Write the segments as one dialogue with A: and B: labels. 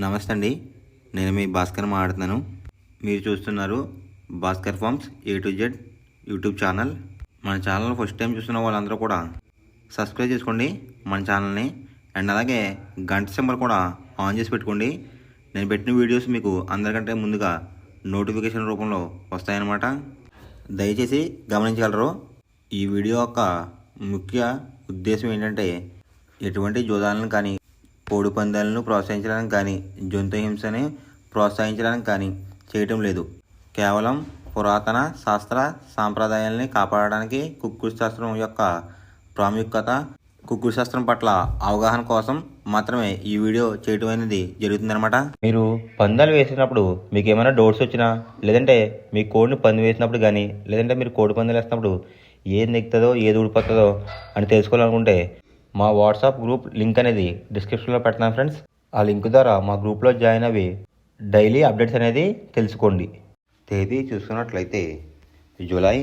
A: నమస్తే అండి. నేను మీ భాస్కర్ మాట్లాడుతున్నాను. మీరు చూస్తున్నారు Bhaskar farms A to Z YouTube channel. మన ఛానల్ ఫస్ట్ టైం చూస్తున్న వాళ్ళందరూ కూడా సబ్స్క్రైబ్ చేసుకోండి మన ఛానల్ని. అండ్ అలాగే గంట సింబల్ కూడా ఆన్ చేసి పెట్టుకోండి. నేను పెట్టిన వీడియోస్ మీకు అందరికంటే ముందుగా నోటిఫికేషన్ రూపంలో వస్తాయన్నమాట. దయచేసి గమనించగలరు. ఈ వీడియో యొక్క ముఖ్య ఉద్దేశం ఏంటంటే ఎటువంటి జోదాలను కానీ కోడి పందాలను ప్రోత్సహించడానికి కానీ జంతు హింసని ప్రోత్సహించడానికి కానీ చేయటం లేదు. కేవలం పురాతన శాస్త్ర సాంప్రదాయాల్ని కాపాడడానికి కుక్కుడు శాస్త్రం యొక్క ప్రాముఖ్యత, కుక్కుడు శాస్త్రం పట్ల అవగాహన కోసం మాత్రమే ఈ వీడియో చేయటం అనేది జరుగుతుందన్నమాట. మీరు పందాలు వేసినప్పుడు మీకు ఏమైనా డౌట్స్ వచ్చినా, లేదంటే మీ కోడిని పంది వేసినప్పుడు కానీ, లేదంటే మీరు కోడి పందాలు వేసినప్పుడు ఏది నెక్కుతుందో ఏది ఊడిపోతుందో అని తెలుసుకోవాలనుకుంటే మా వాట్సాప్ గ్రూప్ లింక్ అనేది డిస్క్రిప్షన్లో పెడతాను ఫ్రెండ్స్. ఆ లింక్ ద్వారా మా గ్రూప్లో జాయిన్ అవి డైలీ అప్డేట్స్ అనేది తెలుసుకోండి. తేదీ చూసుకున్నట్లయితే జూలై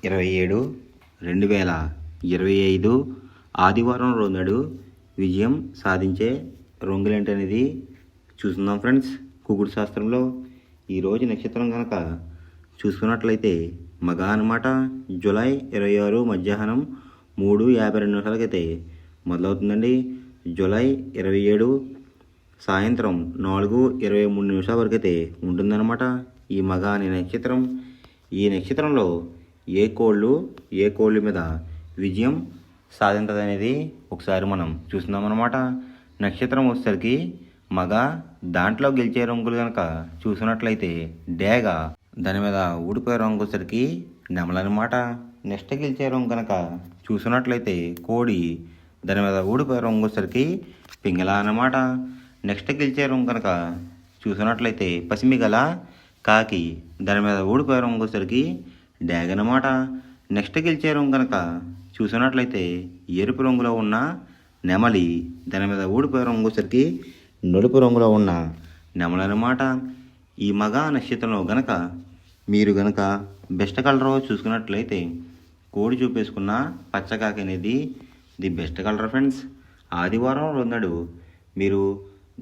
A: 27, 2025 ఆదివారం రోజు విజయం సాధించే రంగులేంటి అనేది చూస్తున్నాం ఫ్రెండ్స్. కుక్కుడు శాస్త్రంలో ఈరోజు నక్షత్రం కనుక చూసుకున్నట్లయితే మగ అన్నమాట. జూలై 26 మధ్యాహ్నం 3:52 మొదలవుతుందండి. జూలై 27 సాయంత్రం 4:23 వరకు అయితే ఉంటుందన్నమాట ఈ మగ అనే నక్షత్రం. ఈ నక్షత్రంలో ఏ కోళ్ళు మీద విజయం సాధించదు అనేది ఒకసారి మనం చూస్తున్నామన్నమాట. నక్షత్రం వచ్చేసరికి మగ, దాంట్లో గెలిచే రంగులు కనుక చూసినట్లయితే డేగ, దాని మీద ఊడిపోయే రంగు వచ్చేసరికి నెమలన్నమాట. నెక్స్ట్ గెలిచే రంగు కనుక చూసినట్లయితే కోడి, దాని మీద ఊడిపోయే రంగు వచ్చేసరికి పింగళ అన్నమాట. నెక్స్ట్ గెలిచే రంగు కనుక చూసినట్లయితే పసిమిగల, కాకి, దాని మీద ఊడిపోయే రంగు వచ్చేసరికి డ్యాగ్ అన్నమాట. నెక్స్ట్ గెలిచే రంగు కనుక చూసినట్లయితే ఎరుపు రంగులో ఉన్న నెమలి, దాని మీద ఊడిపోయే రంగు వచ్చేసరికి నలుపు రంగులో ఉన్న నెమలన్నమాట. ఈ మగ నక్షత్రంలో గనక మీరు గనక బెస్ట్ కలర్ చూసుకున్నట్లయితే కోడి చూపేసుకున్న పచ్చకాకి అనేది ది బెస్ట్ కలర్ ఫ్రెండ్స్. ఆదివారం రోజు మీరు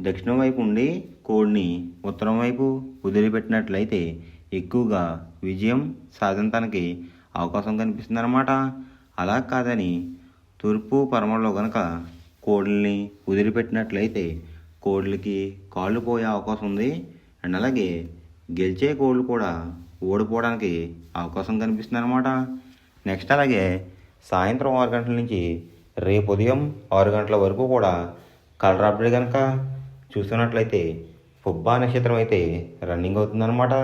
A: దక్షిణం వైపు ఉండి కోడిని ఉత్తరం వైపు వదిలిపెట్టినట్లయితే ఎక్కువగా విజయం సాధించడానికి అవకాశం కనిపిస్తుంది అన్నమాట. అలా కాదని తూర్పు పరమలో కనుక కోడిని వదిలిపెట్టినట్లయితే కోళ్ళకి కాళ్ళు పోయే అవకాశం ఉంది. అండ్ అలాగే గెలిచే కోళ్ళు కూడా ఓడిపోవడానికి అవకాశం కనిపిస్తుంది అన్నమాట. నెక్స్ట్ అలాగే సాయంత్రం 6 గంటల నుంచి రేపు ఉదయం 6 గంటల వరకు కూడా కలర్ అప్డేట్ కనుక చూస్తున్నట్లయితే పుబ్బా నక్షత్రం అయితే రన్నింగ్ అవుతుందన్నమాట.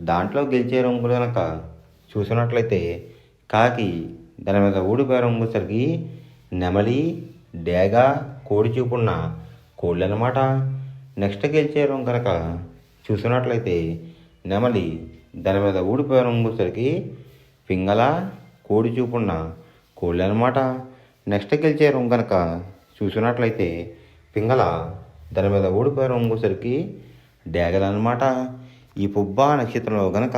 A: దాంట్లో గెలిచే రంగులు కనుక చూసినట్లయితే కాకి, దాని మీద ఊడిపోయే రంగు వచ్చేసరికి నెమలి, డేగ, కోడి చూపున్న కోళ్ళు అన్నమాట. నెక్స్ట్ గెలిచే రంగు కనుక చూసినట్లయితే నెమలి, దాని మీద ఊడిపోయే రంగు వచ్చేసరికి పింగళ, కోడి చూపున్న కోళ్ళు అన్నమాట. నెక్స్ట్ గెలిచే రంగు కనుక చూసినట్లయితే పింగళ, దాని మీద ఊడిపోయే రంగు వచ్చేసరికి డ్యాగలు అన్నమాట. ఈ పుబ్బా నక్షత్రంలో కనుక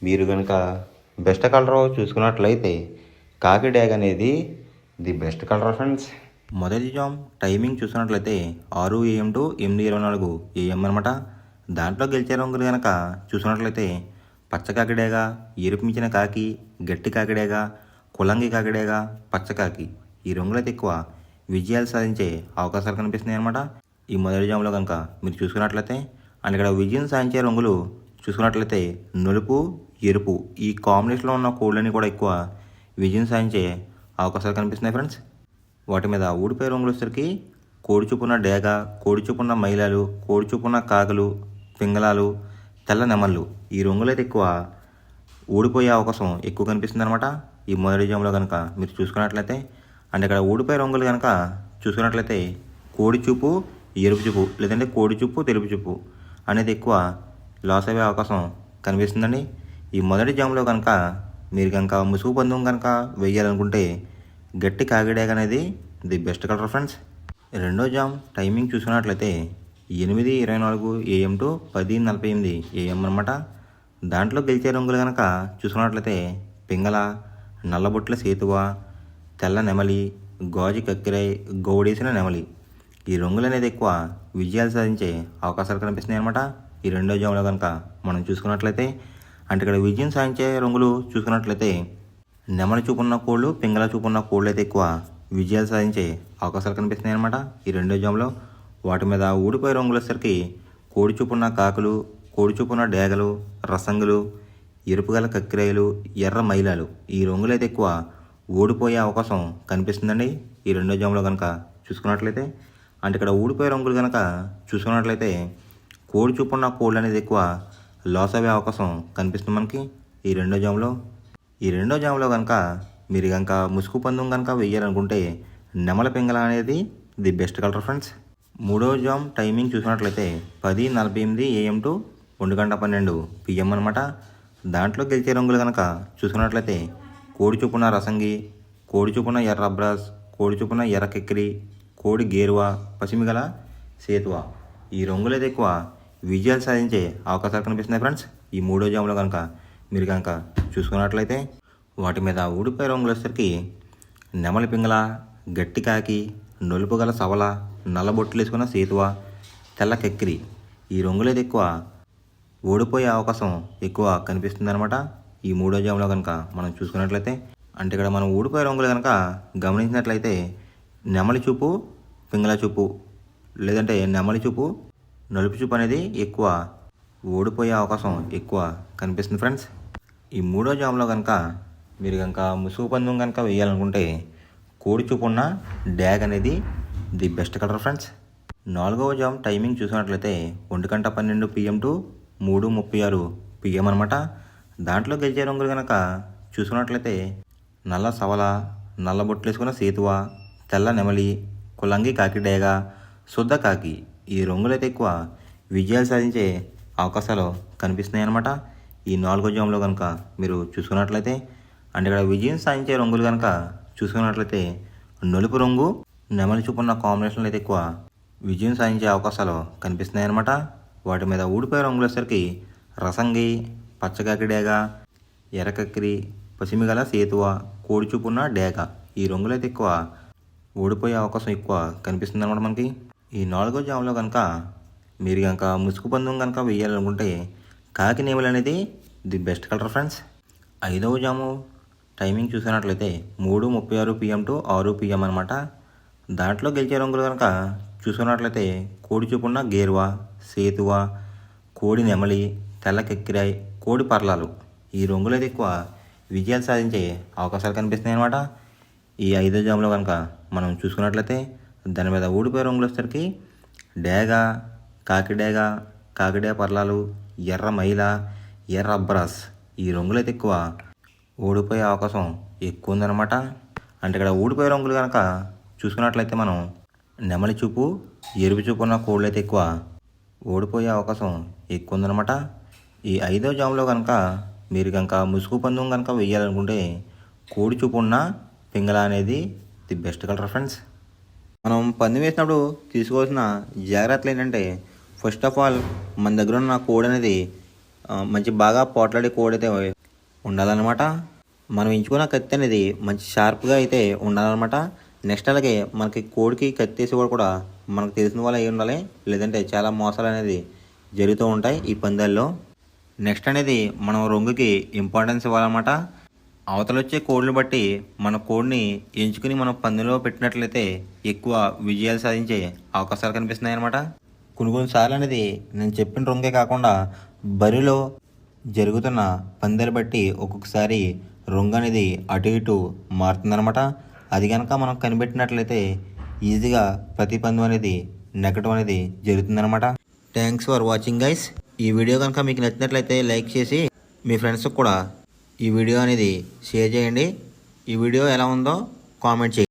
A: మీరు కనుక బెస్ట్ కలర్ చూసుకున్నట్లయితే కాకి డ్యాగ్ అనేది ది బెస్ట్ కలర్ ఫ్రెండ్స్. మొదటి జామ్ టైమింగ్ చూసినట్లయితే 6 AM to 8:24 AM అనమాట. దాంట్లో గెలిచే రంగులు కనుక చూసినట్లయితే పచ్చ కాకిడేగ, ఎరుపు మించిన కాకి, గట్టి కాకిడేగ, కులంగి కాకిడేగ, పచ్చకాకి, ఈ రంగులైతే ఎక్కువ విజయాలు సాధించే అవకాశాలు కనిపిస్తున్నాయి అనమాట ఈ మొదటి జాములో కనుక మీరు చూసుకున్నట్లయితే. అండ్ ఇక్కడ విజయం సాధించే రంగులు చూసుకున్నట్లయితే నలుపు, ఎరుపు, ఈ కాంబినేషన్లో ఉన్న కోళ్ళని కూడా ఎక్కువ విజయం సాధించే అవకాశాలు కనిపిస్తున్నాయి ఫ్రెండ్స్. వాటి మీద ఊడిపోయే రంగులు వచ్చేసరికి కోడి చూపున్న డేగ, కోడి చూపున్న మైలాలు, కోడి చూపున్న కాకులు, పింగళాలు, తెల్ల నెమళ్ళు, ఈ రంగులు అయితే ఎక్కువ ఊడిపోయే అవకాశం ఎక్కువ కనిపిస్తుంది అనమాట ఈ మొదటి జాములో కనుక మీరు చూసుకున్నట్లయితే. అండ్ ఇక్కడ ఊడిపోయే రంగులు కనుక చూసుకున్నట్లయితే కోడి చూపు, ఎరుపు చూపు, లేదంటే కోడి చూపు, తెలుపు చూపు అనేది ఎక్కువ లాస్ అయ్యే అవకాశం కనిపిస్తుందండి ఈ మొదటి జాములో కనుక. మీరు కనుక ముసుగు పందెం కనుక వేయాలనుకుంటే గట్టి కాకిడేగ అనేది ది బెస్ట్ కలర్ ఫ్రెండ్స్. రెండో జామ్ టైమింగ్ చూసుకున్నట్లయితే 8:24 AM to 10:48 AM అనమాట. దాంట్లో గెలిచే రంగులు కనుక చూసుకున్నట్లయితే పింగళ, నల్లబొట్ల సేతువ, తెల్ల నెమలి, గాజు కక్కిరై, గౌడేసిన నెమలి, ఈ రంగులు అనేది ఎక్కువ విజయాలు సాధించే అవకాశాలు కనిపిస్తున్నాయి అనమాట ఈ రెండో జాములో కనుక మనం చూసుకున్నట్లయితే. అంటే ఇక్కడ విజయం సాధించే రంగులు చూసుకున్నట్లయితే నెమలి చూపున్న కోళ్ళు, పింగళ చూపున్న కోళ్ళు అయితే ఎక్కువ విజయాలు సాధించే అవకాశాలు కనిపిస్తున్నాయి అనమాట ఈ రెండో జాములో. వాటి మీద ఊడిపోయే రంగులు వచ్చేసరికి కోడి చూపున్న కాకులు, కోడి చూపున్న డేగలు, రసంగులు, ఎరుపుగల కక్కిరాయలు, ఎర్ర మైలాలు ఈ రంగులు అయితే ఎక్కువ ఓడిపోయే అవకాశం కనిపిస్తుందండి ఈ రెండో జాములో కనుక చూసుకున్నట్లయితే. అంటే ఇక్కడ ఊడిపోయే రంగులు కనుక చూసుకున్నట్లయితే కోడి చూపున్న కోళ్ళు అనేది ఎక్కువ లాస్ అయ్యే అవకాశం కనిపిస్తుంది మనకి ఈ రెండో జాములో. ఈ రెండో జాములో కనుక మీరు కనుక ముసుగు పందెం కనుక వేయాలనుకుంటే నెమల పింగళ అనేది ది బెస్ట్ కలర్ ఫ్రెండ్స్. మూడో జామ్ టైమింగ్ చూసినట్లయితే 10:48 AM టు 1:12 PM అనమాట. దాంట్లో గెలిచే రంగులు కనుక చూసుకున్నట్లయితే కోడి చూపున రసంగి, కోడి చూపున ఎర్ర అబ్రాస్, కోడి చూపున ఎర్ర కెక్కిరి, కోడి గేరువా, పసిమిగల సేతువా ఈ రంగులు అయితే ఎక్కువ విజయాలు సాధించే అవకాశాలు కనిపిస్తున్నాయి ఫ్రెండ్స్ ఈ మూడో జాములో కనుక మీరు కనుక చూసుకున్నట్లయితే. వాటి మీద ఊడిపోయే రంగులు వచ్చేసరికి నెమలి పింగళ, గట్టి కాకి, నలుపు గల సవల, నల్లబొట్లు వేసుకున్న సేతువ, తెల్ల కెక్కిరి ఈ రంగులు అయితే ఎక్కువ ఓడిపోయే అవకాశం ఎక్కువ కనిపిస్తుంది అనమాట ఈ మూడో జాములో కనుక మనం చూసుకున్నట్లయితే. అంటే ఇక్కడ మనం ఊడిపోయే రంగులు కనుక గమనించినట్లయితే నెమలి చూపు, పింగళ చూపు, లేదంటే నెమలి చూపు, నలుపు చూపు అనేది ఎక్కువ ఓడిపోయే అవకాశం ఎక్కువ కనిపిస్తుంది ఫ్రెండ్స్ ఈ మూడో జాములో కనుక మీరు కనుక ముసుగు పందెం కనుక వేయాలనుకుంటే కోడి చూపు ఉన్న డ్యాగ్ అనేది ది బెస్ట్ కలర్ ఫ్రెండ్స్. నాలుగవ జామ్ టైమింగ్ చూసినట్లయితే 1:12 PM టు 3:36 PM అనమాట. దాంట్లో గెలిచే రంగులు కనుక చూసుకున్నట్లయితే నల్ల సవల, నల్ల బొట్లు వేసుకున్న సేతువ, తెల్ల నెమలి, కులంగి కాకి డేగ, శుద్ధ కాకి ఈ రంగులు అయితే ఎక్కువ విజయాలు సాధించే అవకాశాలు కనిపిస్తున్నాయి అనమాట ఈ నాలుగో జాములో కనుక మీరు చూసుకున్నట్లయితే. అంటే ఇక్కడ విజయం సాధించే రంగులు కనుక చూసుకున్నట్లయితే నలుపు రంగు, నెమలి చూపున్న కాంబినేషన్లో అయితే ఎక్కువ విజయం సాధించే అవకాశాలు కనిపిస్తున్నాయి అనమాట. వాటి మీద ఊడిపోయే రంగులు వచ్చేసరికి రసంగి, పచ్చకాకి డేగ, ఎర్రకక్కిరి, పసిమిగల సేతువ, కోడి చూపున్న డేగ ఈ రంగులు అయితే ఎక్కువ ఓడిపోయే అవకాశం ఎక్కువ కనిపిస్తుంది అనమాట మనకి ఈ నాలుగో జాములో కనుక మీరు కనుక ముసుగు పందెం కనుక వేయాలనుకుంటే కాకి నెమలి అనేది ది బెస్ట్ కలర్ ఫ్రెండ్స్. ఐదవ జాము టైమింగ్ చూసినట్లయితే 3:36 PM టు 6 PM అనమాట. దాంట్లో గెలిచే రంగులు కనుక చూసుకున్నట్లయితే కోడి చూపున్న గేరువా, సేతువ, కోడి నెమలి, తెల్ల కెక్కిరాయ్, కోడి పర్లాలు ఈ రంగులు అయితే ఎక్కువ విజయాలు సాధించే అవకాశాలు కనిపిస్తున్నాయి అనమాట ఈ ఐదో జాములో కనుక మనం చూసుకున్నట్లయితే. దాని మీద ఊడిపోయే రంగులు వచ్చేసరికి డేగ, కాకిడేగ, కాకిడే పర్లాలు, ఎర్ర మైల, ఎర్ర అబ్రాస్ ఈ రంగులు అయితే ఎక్కువ ఓడిపోయే అవకాశం ఎక్కువ ఉందన్నమాట. అంటే ఇక్కడ ఊడిపోయే రంగులు కనుక చూసుకున్నట్లయితే మనం నెమలి చూపు, ఎరుపు చూపు ఉన్న కోళ్ళు అయితే ఎక్కువ ఓడిపోయే అవకాశం ఎక్కువ ఉందన్నమాట ఈ ఐదో జాములో కనుక మీరు కనుక ముసుగు పందెం కనుక వేయాలనుకుంటే కోడి చూపు ఉన్న పింగళ అనేది ది బెస్ట్ కలర్ ఫ్రెండ్స్. మనం పందెం వేసినప్పుడు తీసుకోవాల్సిన జాగ్రత్తలు ఏంటంటే ఫస్ట్ ఆఫ్ ఆల్ మన దగ్గర ఉన్న కోడి అనేది మంచి బాగా పోట్లాడే కోడి అయితే ఉండాలన్నమాట. మనం ఎంచుకున్న కత్తి అనేది మంచి షార్ప్గా అయితే ఉండాలన్నమాట. నెక్స్ట్ అలాగే మనకి కోడికి కత్తి వేసి కూడా మనకు తెలిసిన వాళ్ళు అయి ఉండాలి, లేదంటే చాలా మోసాలు అనేది జరుగుతూ ఉంటాయి ఈ పందాల్లో. నెక్స్ట్ అనేది మనం రంగుకి ఇంపార్టెన్స్ ఇవ్వాలన్నమాట. అవతల వచ్చే కోడ్లు బట్టి మన కోడ్ని ఎంచుకుని మనం పందెంలో పెట్టినట్లయితే ఎక్కువ విజయాలు సాధించే అవకాశాలు కనిపిస్తున్నాయి అన్నమాట. కొన్నిసార్లు అనేది నేను చెప్పిన రంగే కాకుండా బరిలో జరుగుతున్న పందాలు బట్టి ఒక్కొక్కసారి రంగు అనేది అటు ఇటు మారుతుందన్నమాట. అది కనుక మనం కనిపెట్టినట్లయితే ఈజీగా ప్రతి పందెం అనేది నెగ్గడం అనేది జరుగుతుందన్నమాట. Thanks for watching guys. ఈ వీడియో కనుక మీకు నచ్చినట్లయితే లైక్ చేసి మీ ఫ్రెండ్స్కి కూడా ఈ వీడియో అనేది షేర్ చేయండి. ఈ వీడియో ఎలా ఉందో కామెంట్ చేయండి.